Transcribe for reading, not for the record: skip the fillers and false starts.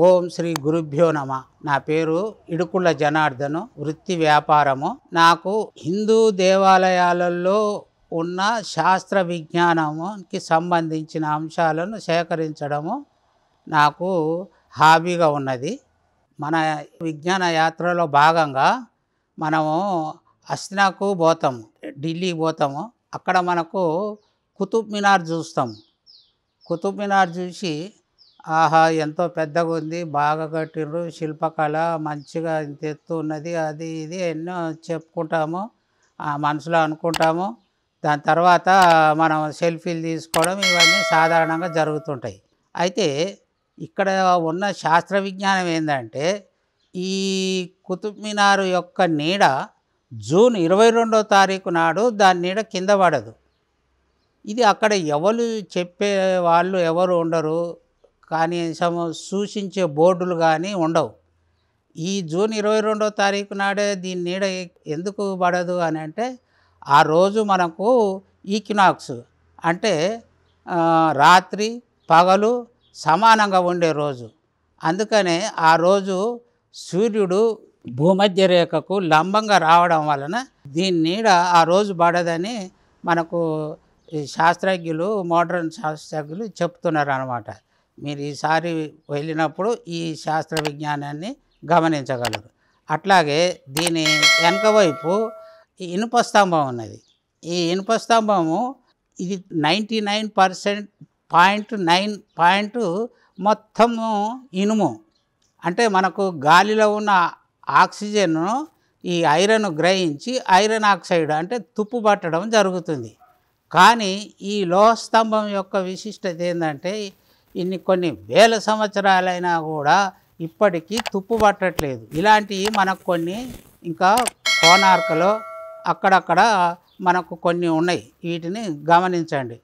ఓం శ్రీ గురుభ్యో నమ. నా పేరు ఇడుకుళ్ళ జనార్దను. వృత్తి వ్యాపారము. నాకు హిందూ దేవాలయాలలో ఉన్న శాస్త్ర విజ్ఞానముకి సంబంధించిన అంశాలను సేకరించడము నాకు హాబీగా ఉన్నది. మన విజ్ఞాన యాత్రలో భాగంగా మనము అస్నాకు పోతాము, ఢిల్లీకి పోతాము. అక్కడ మనకు కుతుబ్ మినార్ చూస్తాము. కుతుబ్ మినార్ చూసి ఆహా ఎంతో పెద్దగా ఉంది, బాగా కట్టిర్రు, శిల్పకళ మంచిగా ఇంత ఎత్తు ఉన్నది, అది ఇది ఎన్నో చెప్పుకుంటాము, మనసులో అనుకుంటాము. దాని తర్వాత మనం సెల్ఫీలు తీసుకోవడం ఇవన్నీ సాధారణంగా జరుగుతుంటాయి. అయితే ఇక్కడ ఉన్న శాస్త్ర విజ్ఞానం ఏంటంటే ఈ కుతుబ్ మినార్ యొక్క నీడ జూన్ 22వ తారీఖు నాడు దాని నీడ కింద పడదు. ఇది అక్కడ ఎవరు చెప్పే వాళ్ళు ఎవరు ఉండరు, కనీసం సూచించే బోర్డులు కానీ ఉండవు. ఈ జూన్ 22వ తారీఖు నాడే దీని నీడ ఎందుకు పడదు అని అంటే ఆ రోజు మనకు ఈక్వినాక్స్ అంటే రాత్రి పగలు సమానంగా ఉండే రోజు. అందుకనే ఆ రోజు సూర్యుడు భూమధ్య రేఖకు లంబంగా రావడం వలన దీని నీడ ఆ రోజు పడదని మనకు శాస్త్రజ్ఞులు, మోడర్న్ శాస్త్రజ్ఞులు చెప్తున్నారు అన్నమాట. మీరు ఈసారి వెళ్ళినప్పుడు ఈ శాస్త్ర విజ్ఞానాన్ని గమనించగలరు. అట్లాగే దీని వెనక వైపు ఈ ఇనుప స్తంభం ఉన్నది. ఈ ఇనుప స్తంభము ఇది 99.9 మొత్తము ఇనుము. అంటే మనకు గాలిలో ఉన్న ఆక్సిజన్ను ఈ ఐరన్ గ్రహించి ఐరన్ ఆక్సైడ్ అంటే తుప్పు పట్టడం జరుగుతుంది. కానీ ఈ లోహ స్తంభం యొక్క విశిష్టత ఏంటంటే కొన్ని వేల సంవత్సరాలైనా కూడా ఇప్పటికీ తుప్పు పట్టట్లేదు. ఇలాంటివి మనకు కొన్ని ఇంకా కోనార్కలో అక్కడక్కడ మనకు కొన్ని ఉన్నాయి. వీటిని గమనించండి.